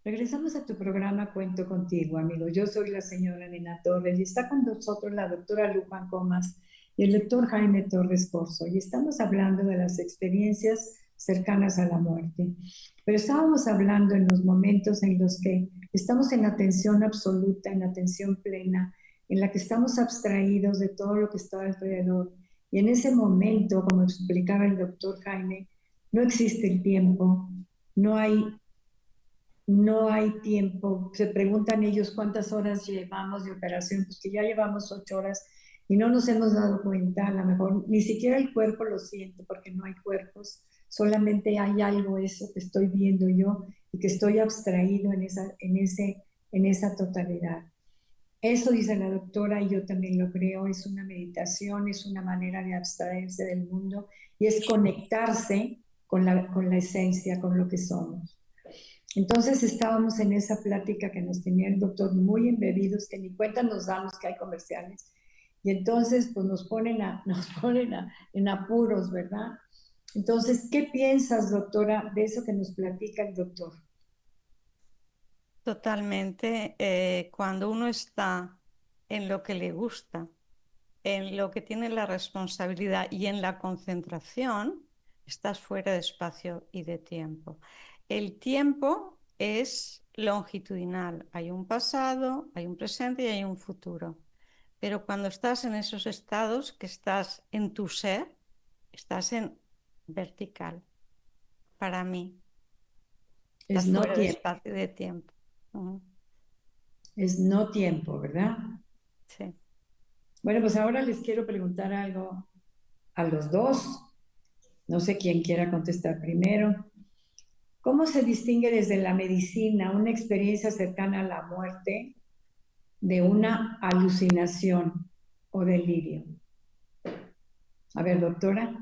Regresamos a tu programa Cuento Contigo, amigo. Yo soy la señora Nina Torres y está con nosotros la doctora Lupan Comas y el doctor Jaime Torres Corzo. Y estamos hablando de las experiencias cercanas a la muerte. Pero estábamos hablando en los momentos en los que estamos en atención absoluta, en atención plena, en la que estamos abstraídos de todo lo que está alrededor. Y en ese momento, como explicaba el doctor Jaime, no existe el tiempo, no hay no hay tiempo. Se preguntan ellos cuántas horas llevamos de operación, pues que ya llevamos 8 horas y no nos hemos dado cuenta, a lo mejor ni siquiera el cuerpo lo siente porque no hay cuerpos, solamente hay algo eso que estoy viendo yo y que estoy abstraído en esa totalidad. Eso dice la doctora y yo también lo creo, es una meditación, es una manera de abstraerse del mundo y es conectarse con la esencia, con lo que somos. Entonces estábamos en esa plática que nos tenía el doctor muy embebidos, que ni cuenta nos damos que hay comerciales. Y entonces pues en apuros, ¿verdad? Entonces, ¿qué piensas, doctora, de eso que nos platica el doctor? Totalmente. Cuando uno está en lo que le gusta, en lo que tiene la responsabilidad y en la concentración, estás fuera de espacio y de tiempo. El tiempo es longitudinal. Hay un pasado, hay un presente y hay un futuro. Pero cuando estás en esos estados, que estás en tu ser, estás en vertical. Para mí, Es estás no fuera de tiempo, espacio y de tiempo. Ujú. es no tiempo, ¿verdad? Sí. Bueno, pues ahora les quiero preguntar algo a los dos. No sé quién quiera contestar primero. ¿Cómo se distingue desde la medicina una experiencia cercana a la muerte de una alucinación o delirio? A ver, doctora.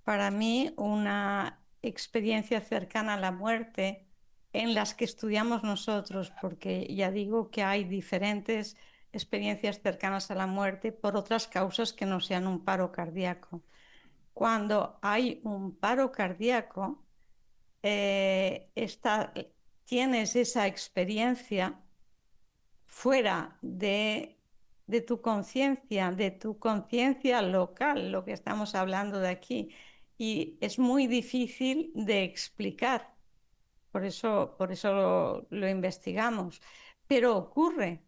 Para mí, una experiencia cercana a la muerte en las que estudiamos nosotros, porque ya digo que hay diferentes experiencias cercanas a la muerte por otras causas que no sean un paro cardíaco. Cuando hay un paro cardíaco, tienes esa experiencia fuera de tu conciencia local, lo que estamos hablando de aquí. Y es muy difícil de explicar, por eso lo investigamos. Pero ocurre.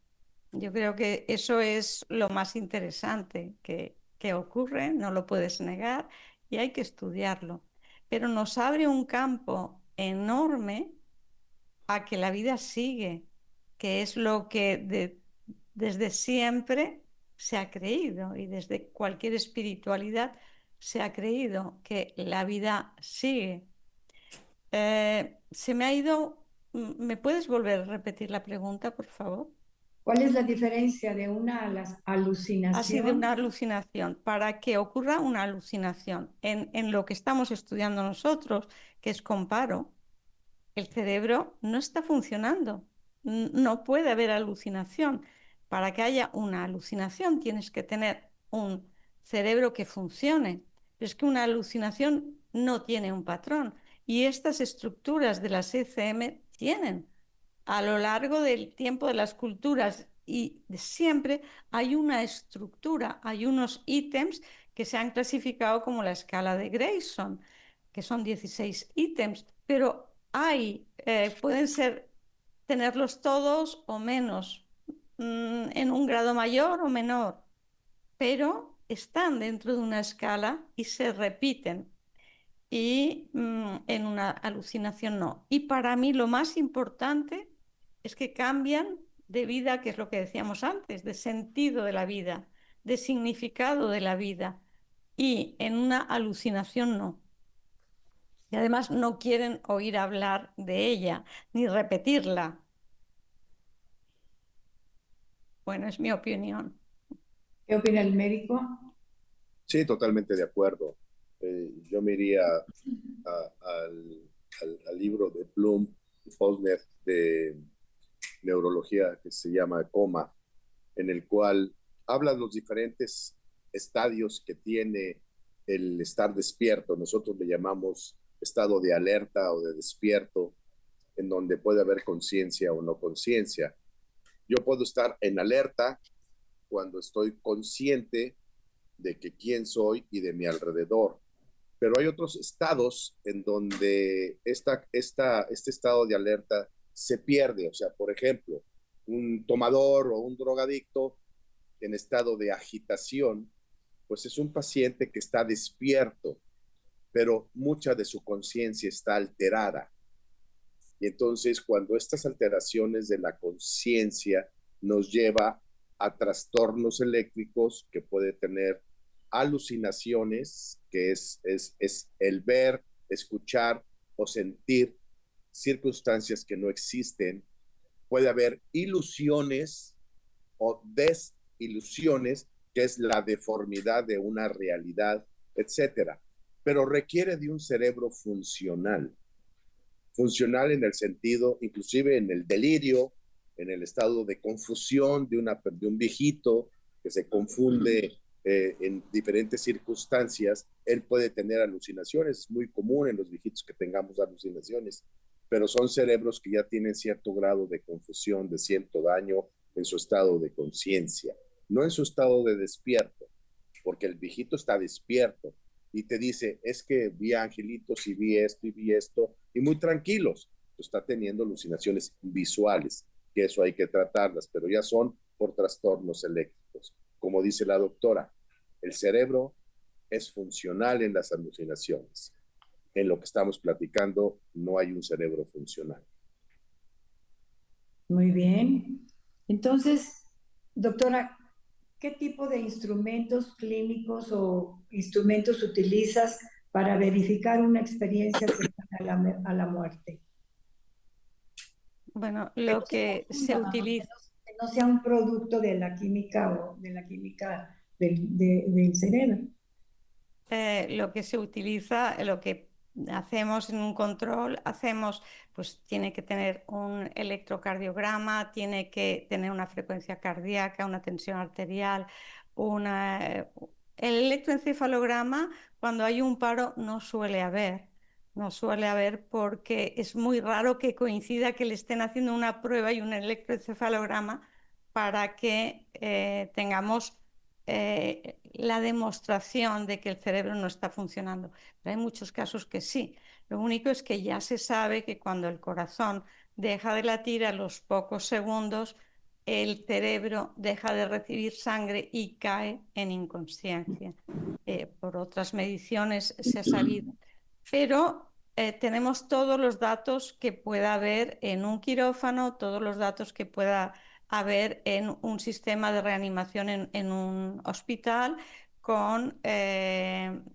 Yo creo que eso es lo más interesante, que ocurre, no lo puedes negar y hay que estudiarlo. Pero nos abre un campo enorme a que la vida sigue, que es lo que desde siempre se ha creído y desde cualquier espiritualidad se ha creído que la vida sigue. Se me ha ido, ¿me puedes volver a repetir la pregunta, por favor? ¿Cuál es la diferencia de una Ha sido una alucinación? alucinación. Para que ocurra una alucinación en lo que estamos estudiando nosotros, que es comparo, el cerebro no está funcionando. No puede haber alucinación. Para que haya una alucinación tienes que tener un cerebro que funcione. Pero es que una alucinación no tiene un patrón. Y estas estructuras de las ECM tienen a lo largo del tiempo de las culturas y de siempre hay una estructura, hay unos ítems que se han clasificado como la escala de Grayson, que son 16 ítems, pero pueden tenerlos todos o menos, en un grado mayor o menor, pero están dentro de una escala y se repiten y en una alucinación no. Y para mí lo más importante es que cambian de vida, que es lo que decíamos antes, de sentido de la vida, de significado de la vida. Y en una alucinación no. Y además no quieren oír hablar de ella ni repetirla. Bueno, es mi opinión. ¿Qué opina el médico? Sí, totalmente de acuerdo. Yo me iría al libro de Bloom y Posner de neurología que se llama Coma, en el cual habla de los diferentes estadios que tiene el estar despierto. Nosotros le llamamos estado de alerta o de despierto, en donde puede haber conciencia o no conciencia. Yo puedo estar en alerta cuando estoy consciente de que quién soy y de mi alrededor. Pero hay otros estados en donde este estado de alerta se pierde. O sea, por ejemplo, un tomador o un drogadicto en estado de agitación, pues es un paciente que está despierto, pero mucha de su conciencia está alterada. Y entonces cuando estas alteraciones de la conciencia nos lleva a trastornos eléctricos que puede tener alucinaciones, que es el ver, escuchar o sentir circunstancias que no existen. Puede haber ilusiones o desilusiones, que es la deformidad de una realidad, etcétera. Pero requiere de un cerebro funcional. Funcional en el sentido, inclusive en el delirio, en el estado de confusión de un viejito que se confunde en diferentes circunstancias. Él puede tener alucinaciones, es muy común en los viejitos que tengamos alucinaciones, pero son cerebros que ya tienen cierto grado de confusión, de cierto daño en su estado de conciencia, no en su estado de despierto, porque el viejito está despierto y te dice, es que vi angelitos y vi esto, y muy tranquilos. Está teniendo alucinaciones visuales, que eso hay que tratarlas, pero ya son por trastornos eléctricos. Como dice la doctora, el cerebro es funcional en las alucinaciones. En lo que estamos platicando, no hay un cerebro funcional. Muy bien. Entonces, doctora, ¿qué tipo de instrumentos clínicos o instrumentos utilizas para verificar una experiencia cercana a la muerte? Bueno, Que lo no se que se confunda, ¿no? utiliza, Que no sea un producto de la química o de la química del cerebro. lo que se utiliza, lo que hacemos en un control, pues tiene que tener un electrocardiograma, tiene que tener una frecuencia cardíaca, una tensión arterial, una... El electroencefalograma, cuando hay un paro, no suele haber porque es muy raro que coincida que le estén haciendo una prueba y un electroencefalograma para que tengamos la demostración de que el cerebro no está funcionando. Pero hay muchos casos que sí. Lo único es que ya se sabe que cuando el corazón deja de latir a los pocos segundos, el cerebro deja de recibir sangre y cae en inconsciencia. Por otras mediciones se ha sabido. Pero tenemos todos los datos que pueda haber en un quirófano, todos los datos que pueda haber en un sistema de reanimación en un hospital con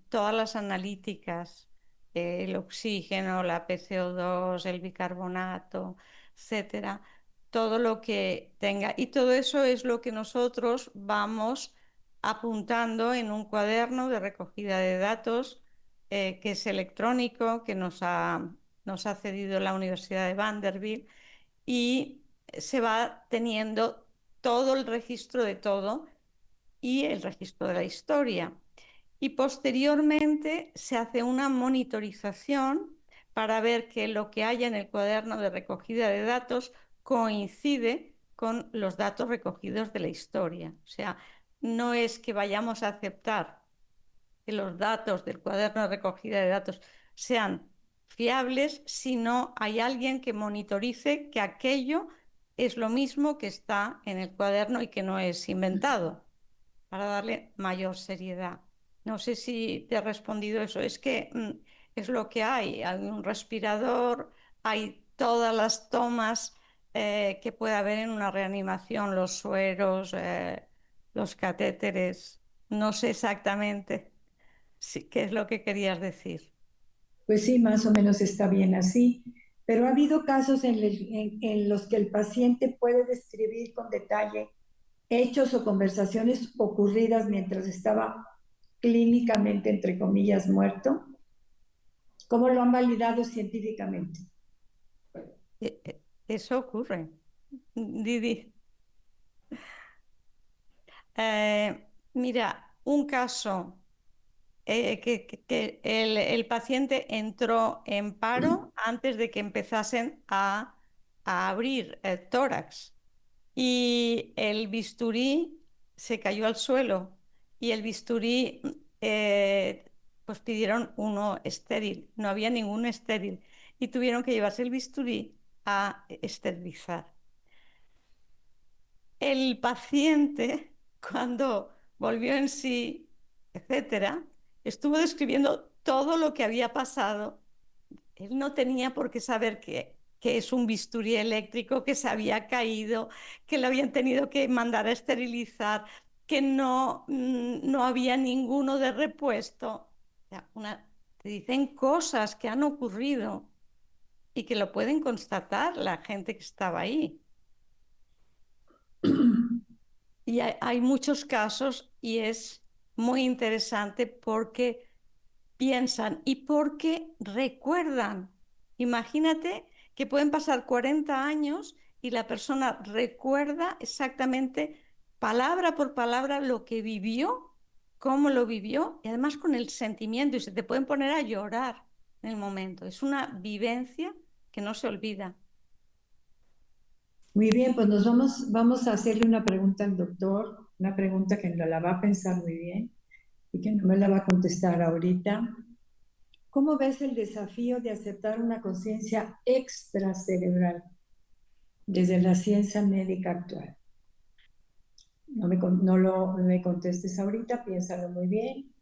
todas las analíticas, el oxígeno, la PCO2, el bicarbonato, etcétera, todo lo que tenga. Y todo eso es lo que nosotros vamos apuntando en un cuaderno de recogida de datos que es electrónico, que nos ha cedido la Universidad de Vanderbilt y se va teniendo todo el registro de todo y el registro de la historia. Y posteriormente se hace una monitorización para ver que lo que haya en el cuaderno de recogida de datos coincide con los datos recogidos de la historia. O sea, no es que vayamos a aceptar que los datos del cuaderno de recogida de datos sean fiables si no hay alguien que monitorice que aquello es lo mismo que está en el cuaderno y que no es inventado, para darle mayor seriedad. No sé si te he respondido eso. Es que es lo que hay. Hay un respirador, hay todas las tomas que puede haber en una reanimación, los sueros, los catéteres. No sé exactamente qué es lo que querías decir. Pues sí, más o menos está bien así, pero ha habido casos en los que el paciente puede describir con detalle hechos o conversaciones ocurridas mientras estaba clínicamente, entre comillas, muerto. ¿Cómo lo han validado científicamente? Eso ocurre. Didi. Mira, un caso que el paciente entró en paro antes de que empezasen a abrir el tórax y el bisturí se cayó al suelo y el bisturí, pues pidieron uno estéril, no había ningún estéril y tuvieron que llevarse el bisturí a esterilizar. El paciente, cuando volvió en sí, etcétera, estuvo describiendo todo lo que había pasado. Él no tenía por qué saber que es un bisturí eléctrico, que se había caído, que lo habían tenido que mandar a esterilizar, que no había ninguno de repuesto. O sea, te dicen cosas que han ocurrido y que lo pueden constatar la gente que estaba ahí. Y hay muchos casos y es muy interesante porque piensan y porque recuerdan. Imagínate que pueden pasar 40 años y la persona recuerda exactamente palabra por palabra lo que vivió, cómo lo vivió y además con el sentimiento y se te pueden poner a llorar en el momento. Es una vivencia que no se olvida. Muy bien, pues vamos a hacerle una pregunta al doctor, una pregunta que no la va a pensar muy bien y que no me la va a contestar ahorita. ¿Cómo ves el desafío de aceptar una conciencia extracerebral desde la ciencia médica actual? No me contestes ahorita, piénsalo muy bien.